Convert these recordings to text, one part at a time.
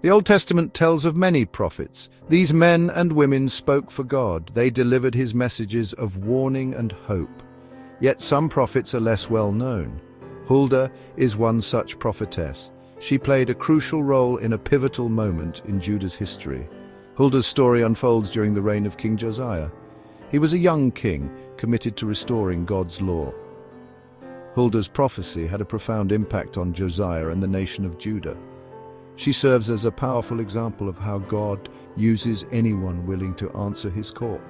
The Old Testament tells of many prophets. These men and women spoke for God. They delivered his messages of warning and hope. Yet some prophets are less well known. Huldah is one such prophetess. She played a crucial role in a pivotal moment in Judah's history. Huldah's story unfolds during the reign of King Josiah. He was a young king, committed to restoring God's law. Huldah's prophecy had a profound impact on Josiah and the nation of Judah. She serves as a powerful example of how God uses anyone willing to answer his call.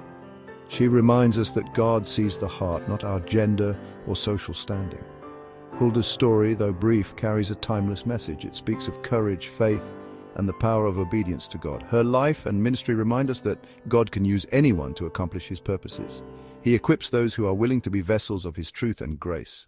She reminds us that God sees the heart, not our gender or social standing. Huldah's story, though brief, carries a timeless message. It speaks of courage, faith, and the power of obedience to God. Her life and ministry remind us that God can use anyone to accomplish his purposes. He equips those who are willing to be vessels of his truth and grace.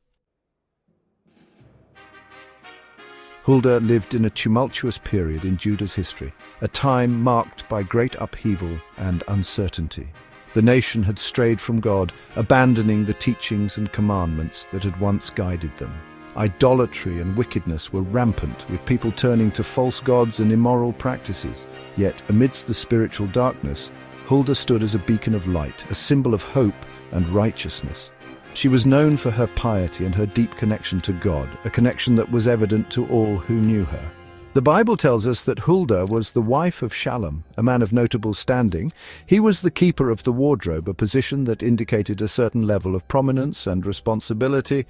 Huldah lived in a tumultuous period in Judah's history, a time marked by great upheaval and uncertainty. The nation had strayed from God, abandoning the teachings and commandments that had once guided them. Idolatry and wickedness were rampant, with people turning to false gods and immoral practices. Yet, amidst the spiritual darkness, Huldah stood as a beacon of light, a symbol of hope and righteousness. She was known for her piety and her deep connection to God, a connection that was evident to all who knew her. The Bible tells us that Huldah was the wife of Shallum, a man of notable standing. He was the keeper of the wardrobe, a position that indicated a certain level of prominence and responsibility.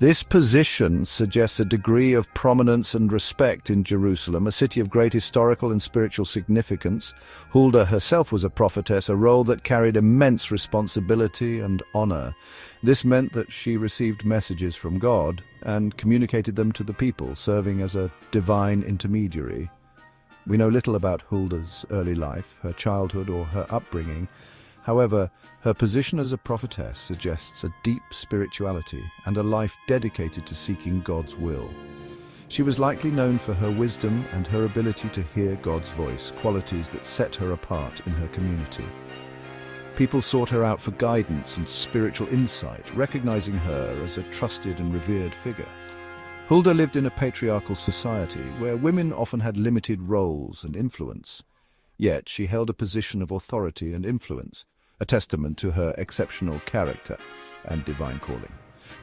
This position suggests a degree of prominence and respect in Jerusalem, a city of great historical and spiritual significance. Huldah herself was a prophetess, a role that carried immense responsibility and honor. This meant that she received messages from God and communicated them to the people, serving as a divine intermediary. We know little about Huldah's early life, her childhood, or her upbringing. However, her position as a prophetess suggests a deep spirituality and a life dedicated to seeking God's will. She was likely known for her wisdom and her ability to hear God's voice, qualities that set her apart in her community. People sought her out for guidance and spiritual insight, recognizing her as a trusted and revered figure. Huldah lived in a patriarchal society where women often had limited roles and influence. Yet she held a position of authority and influence, a testament to her exceptional character and divine calling.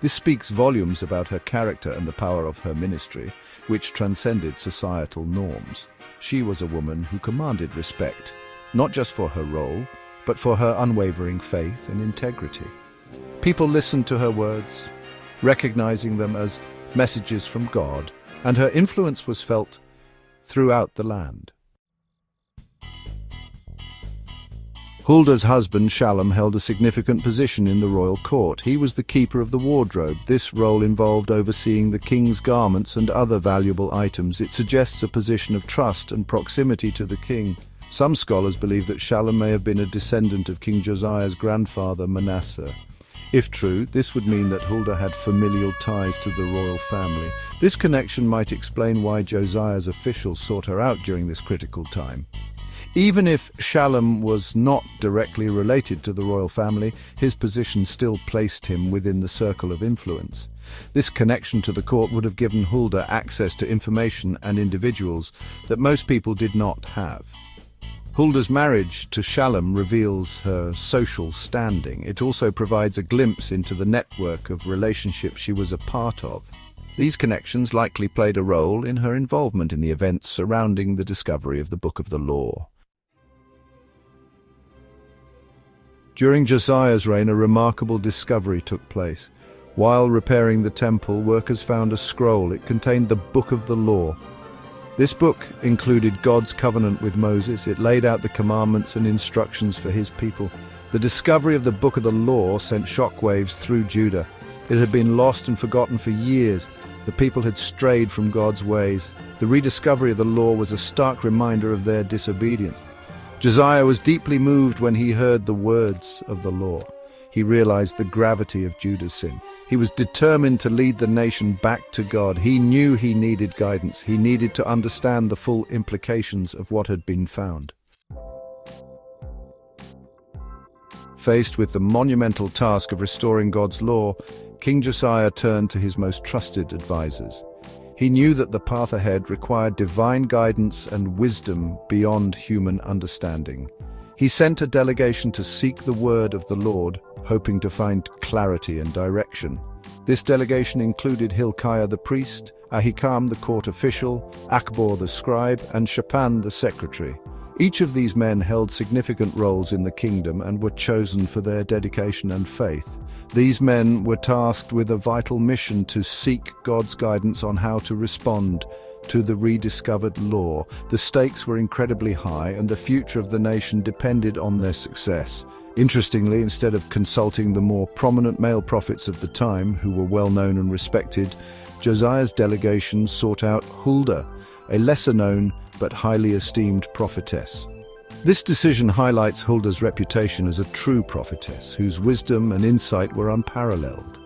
This speaks volumes about her character and the power of her ministry, which transcended societal norms. She was a woman who commanded respect, not just for her role, but for her unwavering faith and integrity. People listened to her words, recognizing them as messages from God, and her influence was felt throughout the land. Huldah's husband, Shallum, held a significant position in the royal court. He was the keeper of the wardrobe. This role involved overseeing the king's garments and other valuable items. It suggests a position of trust and proximity to the king. Some scholars believe that Shallum may have been a descendant of King Josiah's grandfather, Manasseh. If true, this would mean that Huldah had familial ties to the royal family. This connection might explain why Josiah's officials sought her out during this critical time. Even if Shallum was not directly related to the royal family, his position still placed him within the circle of influence. This connection to the court would have given Huldah access to information and individuals that most people did not have. Huldah's marriage to Shallum reveals her social standing. It also provides a glimpse into the network of relationships she was a part of. These connections likely played a role in her involvement in the events surrounding the discovery of the Book of the Law. During Josiah's reign, a remarkable discovery took place. While repairing the temple, workers found a scroll. It contained the Book of the Law. This book included God's covenant with Moses. It laid out the commandments and instructions for his people. The discovery of the Book of the Law sent shockwaves through Judah. It had been lost and forgotten for years. The people had strayed from God's ways. The rediscovery of the law was a stark reminder of their disobedience. Josiah was deeply moved when he heard the words of the law. He realized the gravity of Judah's sin. He was determined to lead the nation back to God. He knew he needed guidance. He needed to understand the full implications of what had been found. Faced with the monumental task of restoring God's law, King Josiah turned to his most trusted advisors. He knew that the path ahead required divine guidance and wisdom beyond human understanding. He sent a delegation to seek the word of the Lord, hoping to find clarity and direction. This delegation included Hilkiah the priest, Ahikam the court official, Akbor the scribe, and Shaphan the secretary. Each of these men held significant roles in the kingdom and were chosen for their dedication and faith. These men were tasked with a vital mission to seek God's guidance on how to respond to the rediscovered law. The stakes were incredibly high, and the future of the nation depended on their success. Interestingly, instead of consulting the more prominent male prophets of the time, who were well known and respected, Josiah's delegation sought out Huldah, a lesser-known but highly esteemed prophetess. This decision highlights Huldah's reputation as a true prophetess, whose wisdom and insight were unparalleled.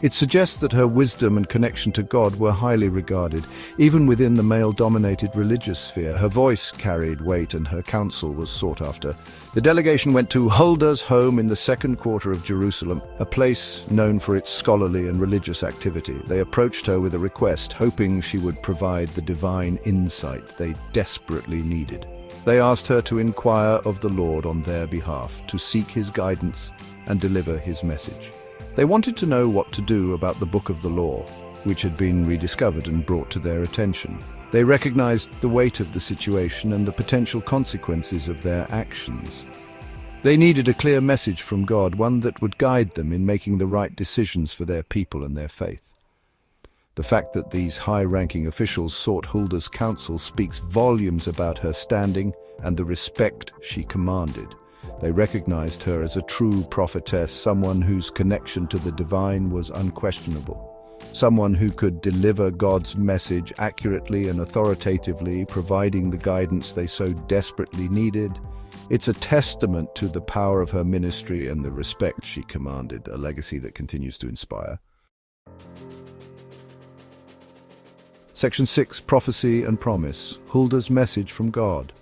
It suggests that her wisdom and connection to God were highly regarded. Even within the male-dominated religious sphere, her voice carried weight and her counsel was sought after. The delegation went to Huldah's home in the second quarter of Jerusalem, a place known for its scholarly and religious activity. They approached her with a request, hoping she would provide the divine insight they desperately needed. They asked her to inquire of the Lord on their behalf, to seek his guidance and deliver his message. They wanted to know what to do about the book of the law, which had been rediscovered and brought to their attention. They recognized the weight of the situation and the potential consequences of their actions. They needed a clear message from God, one that would guide them in making the right decisions for their people and their faith. The fact that these high-ranking officials sought Huldah's counsel speaks volumes about her standing and the respect she commanded. They recognized her as a true prophetess, someone whose connection to the divine was unquestionable, someone who could deliver God's message accurately and authoritatively, providing the guidance they so desperately needed. It's a testament to the power of her ministry and the respect she commanded, a legacy that continues to inspire. Section 6, Prophecy and Promise, Huldah's message from God.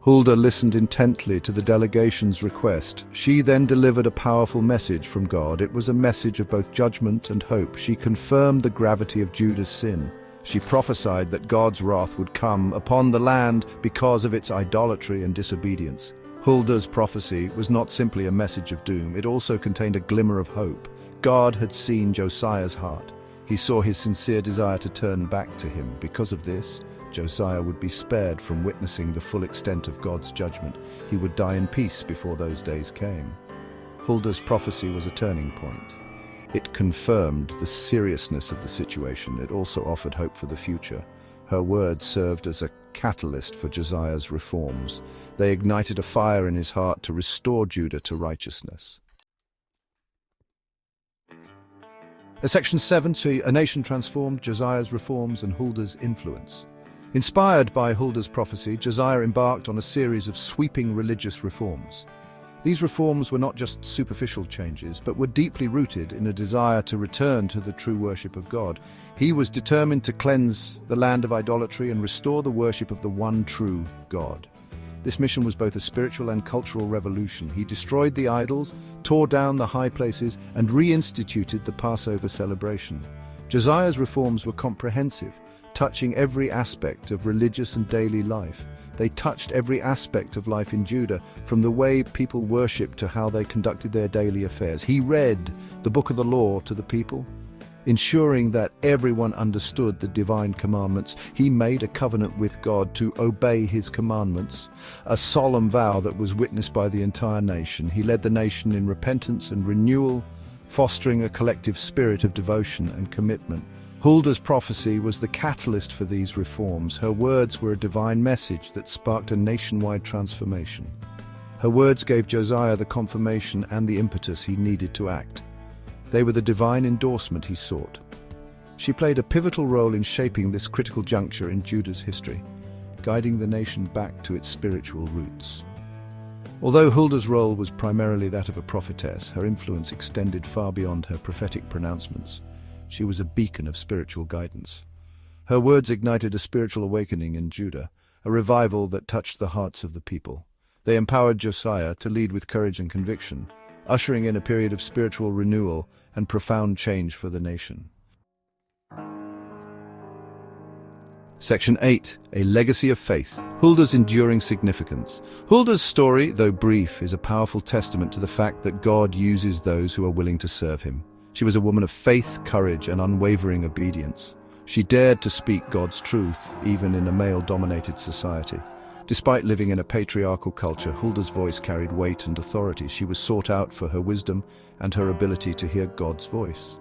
Huldah listened intently to the delegation's request. She then delivered a powerful message from God. It was a message of both judgment and hope. She confirmed the gravity of Judah's sin. She prophesied that God's wrath would come upon the land because of its idolatry and disobedience. Huldah's prophecy was not simply a message of doom. It also contained a glimmer of hope. God had seen Josiah's heart. He saw his sincere desire to turn back to him. Because of this, Josiah would be spared from witnessing the full extent of God's judgment. He would die in peace before those days came. Huldah's prophecy was a turning point. It confirmed the seriousness of the situation. It also offered hope for the future. Her words served as a catalyst for Josiah's reforms. They ignited a fire in his heart to restore Judah to righteousness. Section 7, A Nation Transformed, Josiah's Reforms and Huldah's Influence. Inspired by Huldah's prophecy, Josiah embarked on a series of sweeping religious reforms. These reforms were not just superficial changes, but were deeply rooted in a desire to return to the true worship of God. He was determined to cleanse the land of idolatry and restore the worship of the one true God. This mission was both a spiritual and cultural revolution. He destroyed the idols, tore down the high places, and reinstituted the Passover celebration. Josiah's reforms were comprehensive, touching every aspect of religious and daily life. They touched every aspect of life in Judah, from the way people worshipped to how they conducted their daily affairs. He read the book of the law to the people, ensuring that everyone understood the divine commandments. He made a covenant with God to obey his commandments, a solemn vow that was witnessed by the entire nation. He led the nation in repentance and renewal, fostering a collective spirit of devotion and commitment. Huldah's prophecy was the catalyst for these reforms. Her words were a divine message that sparked a nationwide transformation. Her words gave Josiah the confirmation and the impetus he needed to act. They were the divine endorsement he sought. She played a pivotal role in shaping this critical juncture in Judah's history, guiding the nation back to its spiritual roots. Although Huldah's role was primarily that of a prophetess, her influence extended far beyond her prophetic pronouncements. She was a beacon of spiritual guidance. Her words ignited a spiritual awakening in Judah, a revival that touched the hearts of the people. They empowered Josiah to lead with courage and conviction, ushering in a period of spiritual renewal and profound change for the nation. Section 8. A legacy of faith. Huldah's enduring significance. Huldah's story, though brief, is a powerful testament to the fact that God uses those who are willing to serve him. She was a woman of faith, courage, and unwavering obedience. She dared to speak God's truth, even in a male-dominated society. Despite living in a patriarchal culture, Huldah's voice carried weight and authority. She was sought out for her wisdom and her ability to hear God's voice.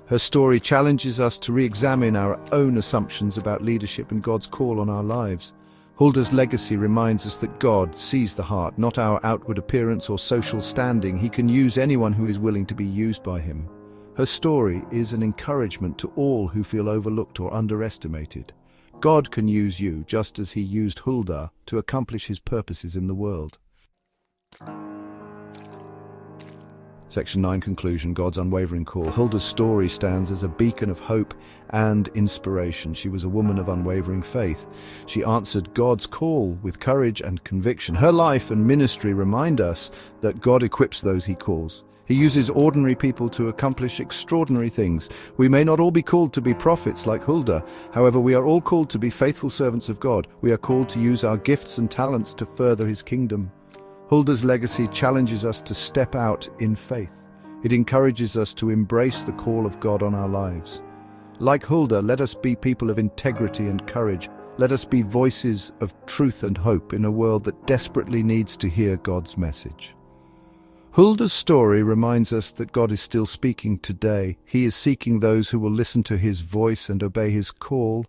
Her story challenges us to re-examine our own assumptions about leadership and God's call on our lives. Huldah's legacy reminds us that God sees the heart, not our outward appearance or social standing. He can use anyone who is willing to be used by him. Her story is an encouragement to all who feel overlooked or underestimated. God can use you just as he used Huldah to accomplish his purposes in the world. Section 9. Conclusion. God's unwavering call. Huldah's story stands as a beacon of hope and inspiration. She was a woman of unwavering faith. She answered God's call with courage and conviction. Her life and ministry remind us that God equips those he calls. He uses ordinary people to accomplish extraordinary things. We may not all be called to be prophets like Huldah. However, we are all called to be faithful servants of God. We are called to use our gifts and talents to further his kingdom. Huldah's legacy challenges us to step out in faith. It encourages us to embrace the call of God on our lives. Like Huldah, let us be people of integrity and courage. Let us be voices of truth and hope in a world that desperately needs to hear God's message. Huldah's story reminds us that God is still speaking today. He is seeking those who will listen to his voice and obey his call.